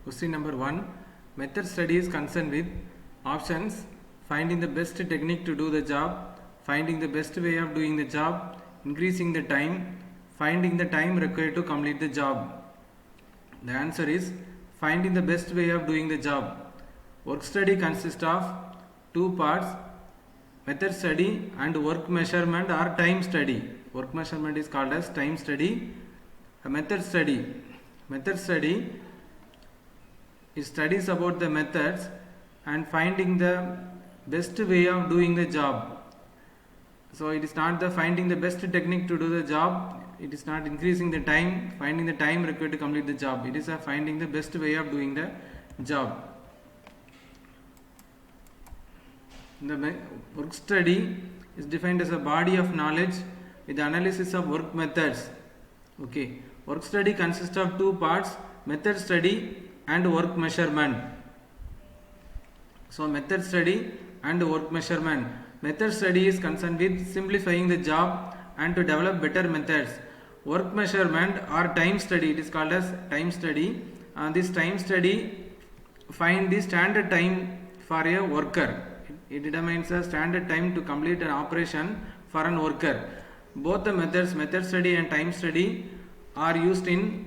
Question number 1. Method study is concerned with options: finding the best technique to do the job, finding the best way of doing the job, increasing the time, finding the time required to complete the job. The answer is finding the best way of doing the job. Work study consists of two parts: method study and work measurement or time study. Work measurement is called as time study. A method study is studies about the methods and finding the best way of doing the job. So it is not the finding the best technique to do the job, it is not increasing the time, finding the time required to complete the job. It is a finding the best way of doing the job. The work study is defined as a body of knowledge with the analysis of work methods. Okay, work study consists of two parts: method study and work measurement. So method study and work measurement. Method study is concerned with simplifying the job and to develop better methods. Work measurement or time study, it is called as time study. This time study find the standard time for a worker. It determines a standard time to complete an operation for an worker. Both the methods, method study and time study, are used in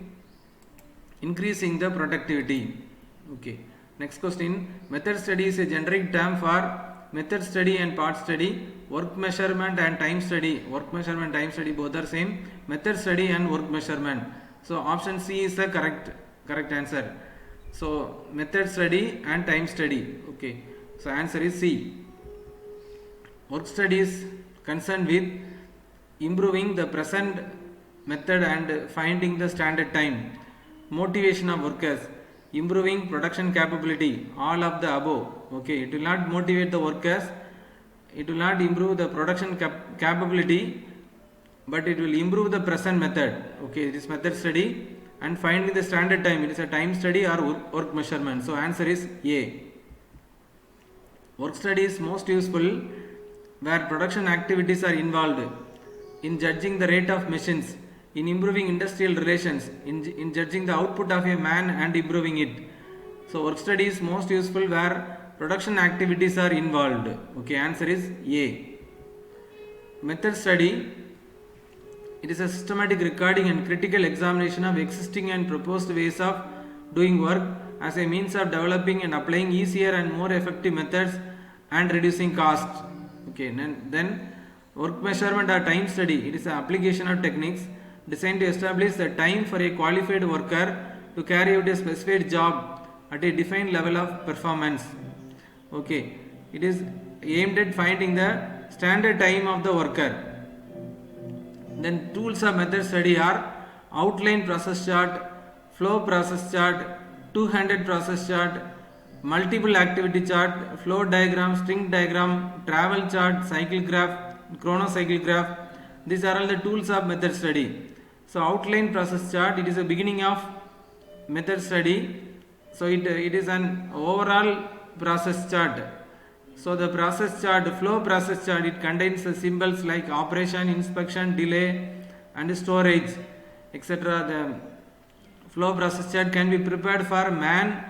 increasing the productivity. Okay. Next question. Method study is a generic term for method study and part study. Work measurement and time study. Work measurement and time study both are same. Method study and work measurement. So option C is the correct answer. So method study and time study. Okay. So answer is C. Work study is concerned with improving the present method and finding the standard time. Motivation of workers, improving production capability, all of the above. Okay, it will not motivate the workers, it will not improve the production capability, but it will improve the present method. Okay, it is method study. And finding the standard time, it is a time study or work measurement. So answer is A. Work study is most useful where production activities are involved, in judging the rate of machines, in improving industrial relations, in judging the output of a man and improving it. So work study is most useful where production activities are involved. Okay, answer is A. Method study, it is a systematic recording and critical examination of existing and proposed ways of doing work as a means of developing and applying easier and more effective methods and reducing costs. Okay, then work measurement or time study, it is an application of techniques designed to establish the time for a qualified worker to carry out a specified job at a defined level of performance. Okay, it is aimed at finding the standard time of the worker. Then tools of method study are outline process chart, flow process chart, two-handed process chart, multiple activity chart, flow diagram, string diagram, travel chart, cycle graph, chronocycle graph. These are all the tools of method study. So outline process chart, it is a beginning of method study. So it is an overall process chart. So the process chart, flow process chart, it contains the symbols like operation, inspection, delay and storage, etc. The flow process chart can be prepared for man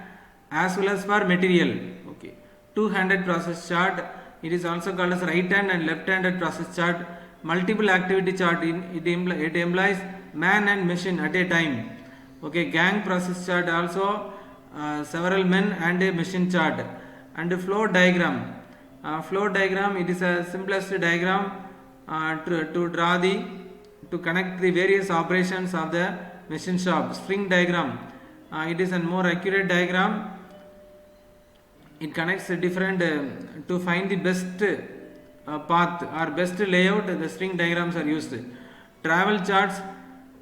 as well as for material. Okay. Two-handed process chart, it is also called as right-hand and left-handed process chart. Multiple activity chart, it implies man and machine at a time. Okay, gang process chart also several men and a machine chart. And flow diagram. Flow diagram, it is a simplest diagram to connect the various operations of the machine shop. String diagram, it is a more accurate diagram. It connects different to find the best path or best layout. The string diagrams are used. Travel charts,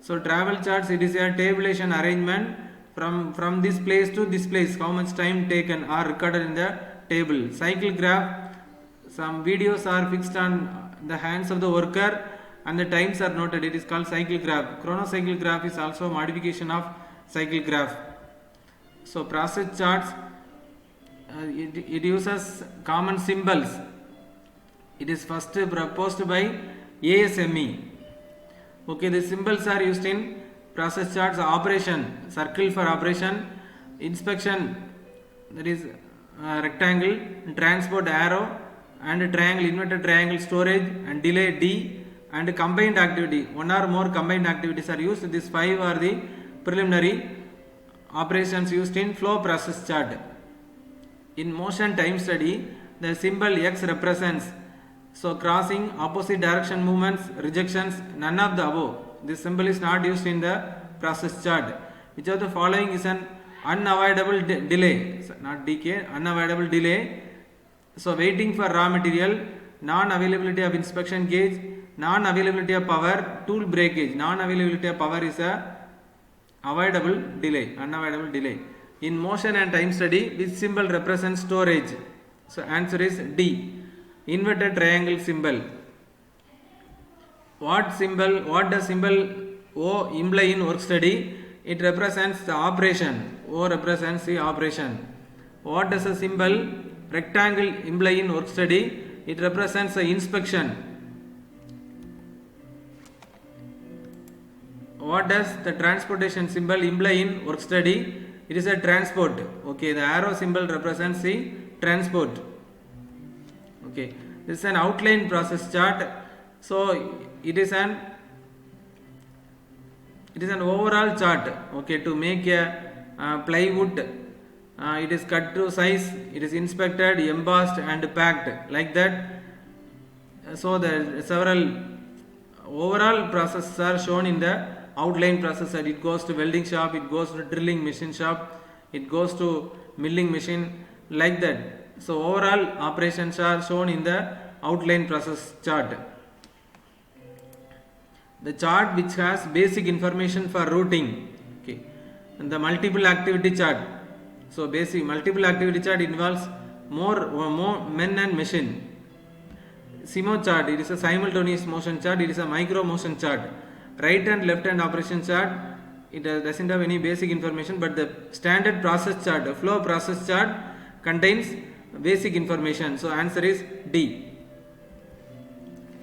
so travel charts, it is a tabulation arrangement from this place to this place, how much time taken are recorded in the table. Cycle graph, some videos are fixed on the hands of the worker and the times are noted, it is called cycle graph. Chronocycle graph is also a modification of cycle graph. So process charts, it uses common symbols. It is first proposed by ASME. Okay, the symbols are used in process charts. Operation, circle for operation, inspection, that is rectangle, transport arrow, and triangle, inverted triangle storage, and delay D, and combined activity, one or more combined activities are used. These 5 are the preliminary operations used in flow process chart. In motion time study, the symbol X represents crossing, opposite direction movements, rejections, none of the above. This symbol is not used in the process chart. Which of the following is an unavoidable delay? Not decay, unavoidable delay. Waiting for raw material, non-availability of inspection gauge, non-availability of power, tool breakage. Non-availability of power is a avoidable delay, unavoidable delay. In motion and time study, which symbol represents storage? Answer is D, inverted triangle symbol. What does symbol O imply in work study? It represents the operation. O represents the operation. What does the symbol rectangle imply in work study? It represents the inspection. What does the transportation symbol imply in work study? It is a transport. Okay, the arrow symbol represents the transport. Okay, this is an outline process chart. It is an overall chart. Okay, to make a plywood, it is cut to size, it is inspected, embossed, and packed like that. The several overall processes are shown in the outline process. It goes to welding shop, it goes to drilling machine shop, it goes to milling machine, like that. Overall operations are shown in the outline process chart. The chart which has basic information for routing. Okay, and the multiple activity chart. Basic multiple activity chart involves more men and machine. SIMO chart, it is a simultaneous motion chart, it is a micro motion chart. Right and left hand operation chart, it doesn't have any basic information, but the standard process chart, the flow process chart, contains basic information. Answer is D.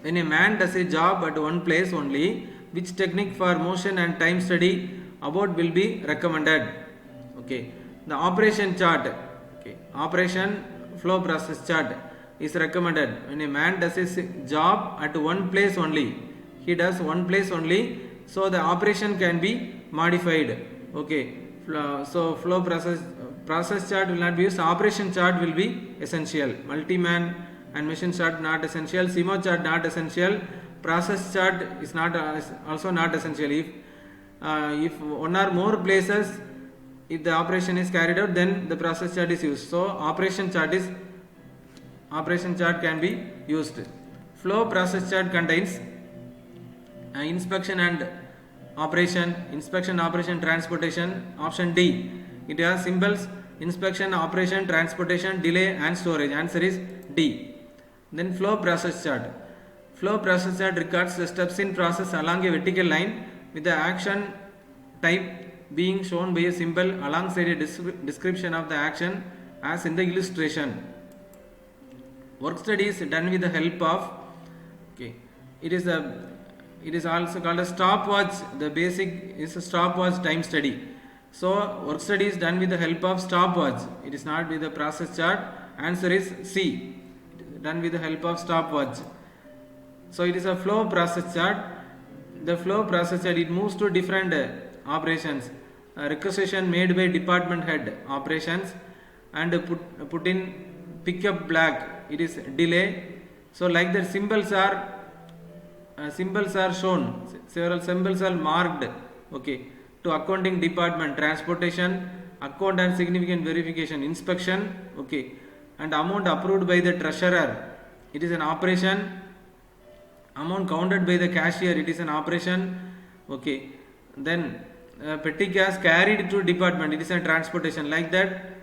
When a man does a job at one place only, which technique for motion and time study about will be recommended? Okay, the operation chart, okay, operation flow process chart is recommended. When a man does a job at one place only, he does one place only, the operation can be modified. Okay, flow process chart will not be used. Operation chart will be essential. Multi-man and machine chart not essential. SIMO chart not essential. Process chart is also not essential. If one or more places, if the operation is carried out, then the process chart is used. Operation chart can be used. Flow process chart contains inspection and operation, transportation. Option D. It has symbols inspection, operation, transportation, delay, and storage. Answer is D. Then flow process chart. Flow process chart records the steps in process along a vertical line with the action type being shown by a symbol alongside a description of the action as in the illustration. Work study is done with the help of, okay, it is also called a stopwatch. The basic is a stopwatch time study. Work study is done with the help of stopwatch. It is not with the process chart. Answer is C. Done with the help of stopwatch. It is a flow process chart. The flow process chart, it moves to different operations. Requisition made by department head operations, and put in pick up black, it is delay. Like that, symbols are shown. Several symbols are marked. Okay, to accounting department, transportation, account and significant verification, inspection. Okay, and amount approved by the treasurer, it is an operation. Amount counted by the cashier, it is an operation. Okay, then petty cash carried to department, it is a transportation, like that.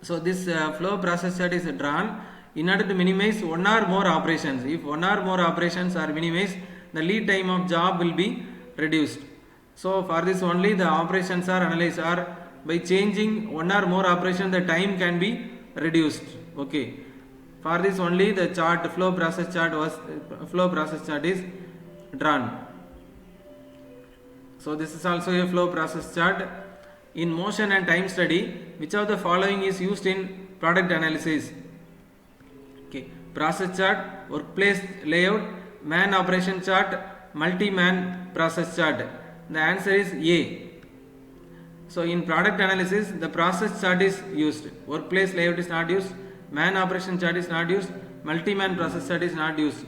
This flow process chart is drawn in order to minimize one or more operations. If one or more operations are minimized, the lead time of job will be reduced. For this only the operations are analyzed, or by changing one or more operations the time can be reduced. Okay, for this only the flow process chart is drawn. This is also a flow process chart. In motion and time study, which of the following is used in product analysis? Okay, process chart, workplace layout, man operation chart, multi-man process chart. The answer is A. So in product analysis, the process chart is used, workplace layout is not used, man operation chart is not used, multi-man process chart is not used.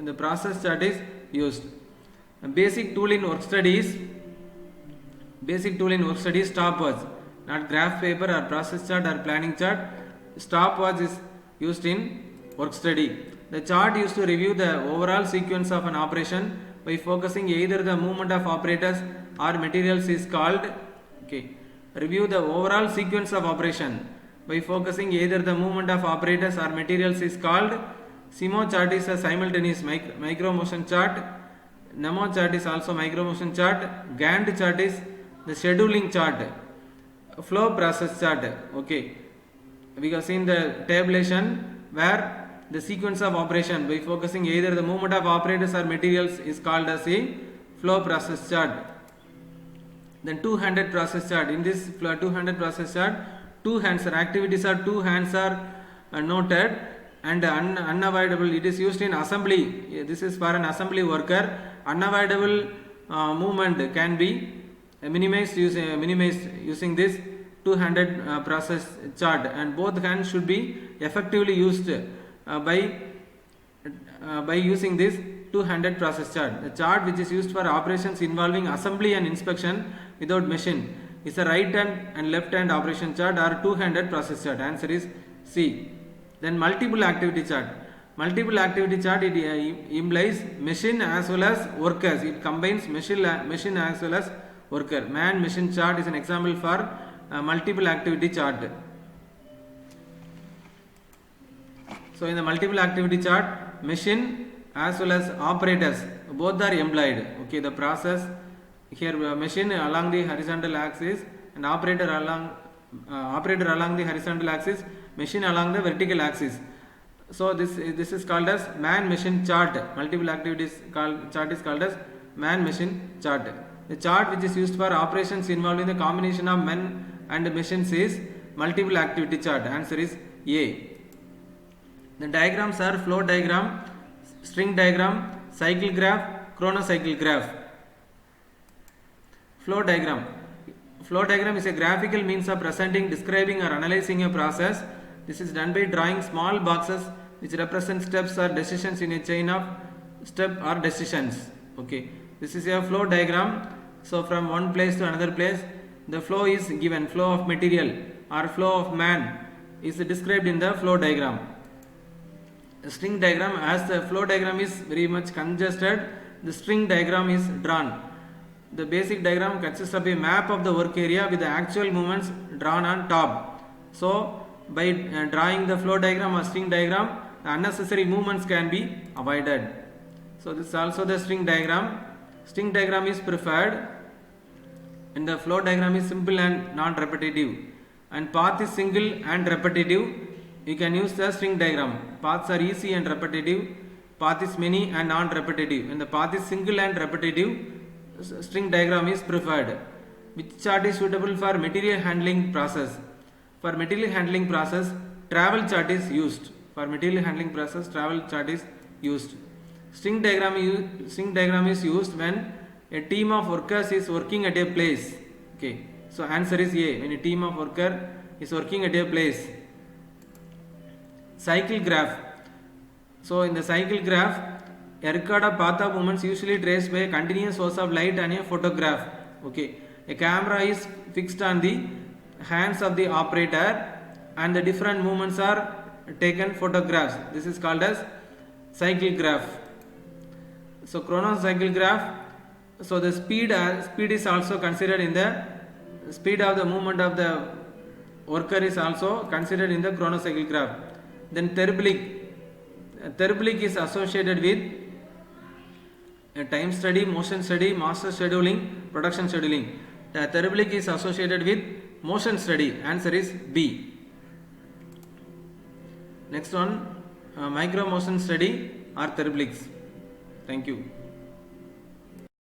The process chart is used. A basic tool in work studies stopwatch, not graph paper or process chart or planning chart. Stopwatch is used in work study. The chart used to review the overall sequence of an operation by focusing either the movement of operators or materials is called. Okay, review the overall sequence of operation by focusing either the movement of operators or materials is called. SIMO chart is a simultaneous micro motion chart. NAMO chart is also micro motion chart. Gantt chart is the scheduling chart. Flow process chart. Okay, we have seen the tabulation where the sequence of operation by focusing either the movement of operators or materials is called as a flow process chart. Then two-handed process chart. In this two-handed process chart, two hands are activities or two hands are noted and unavoidable. It is used in assembly. This is for an assembly worker. Unavoidable movement can be minimized using this two-handed process chart, and both hands should be effectively used by using this two-handed process chart. The chart which is used for operations involving assembly and inspection without machine is a right hand and left hand operation chart or two-handed process chart. Answer is C. Then multiple activity chart. Multiple activity chart, it implies machine as well as workers. It combines machine as well as worker. Man machine chart is an example for multiple activity chart. So in the multiple activity chart, machine as well as operators both are employed. Okay, the process here machine along the horizontal axis and operator along the horizontal axis, machine along the vertical axis. So this is called as man machine chart. Multiple activities chart is called as man machine chart. The chart which is used for operations involving the combination of men and machines is multiple activity chart. Answer is A. The diagrams are flow diagram, string diagram, cycle graph, chronocycle graph. Flow diagram. Flow diagram is a graphical means of presenting, describing or analyzing a process. This is done by drawing small boxes which represent steps or decisions in a chain of step or decisions. Okay, this is a flow diagram. So from one place to another place, the flow is given. Flow of material or flow of man is described in the flow diagram. The string diagram, as the flow diagram is very much congested, the string diagram is drawn. The basic diagram consists of a map of the work area with the actual movements drawn on top. So by drawing the flow diagram or string diagram, the unnecessary movements can be avoided. So this is also the string diagram. String diagram is preferred and the flow diagram is simple and non-repetitive, and path is single and repetitive. You can use the string diagram. Paths are easy and repetitive. Path is many and non-repetitive. When the path is single and repetitive, string diagram is preferred. Which chart is suitable for material handling process? For material handling process, travel chart is used. For material handling process, travel chart is used. String diagram is used when a team of workers is working at a place. Okay, so answer is A. When a team of workers is working at a place. Cycle graph. So in the cycle graph, a record of path of movements usually traced by a continuous source of light and a photograph. Okay, a camera is fixed on the hands of the operator and the different movements are taken photographs. This is called as cycle graph. So chronocycle graph. So the speed is also considered in the speed of the movement of the worker is also considered in the chronocycle graph. Then therblic. Therblic is associated with a time study, motion study, master scheduling, production scheduling. The therblic is associated with motion study. Answer is B. Next one, micro motion study or therblics. Thank you.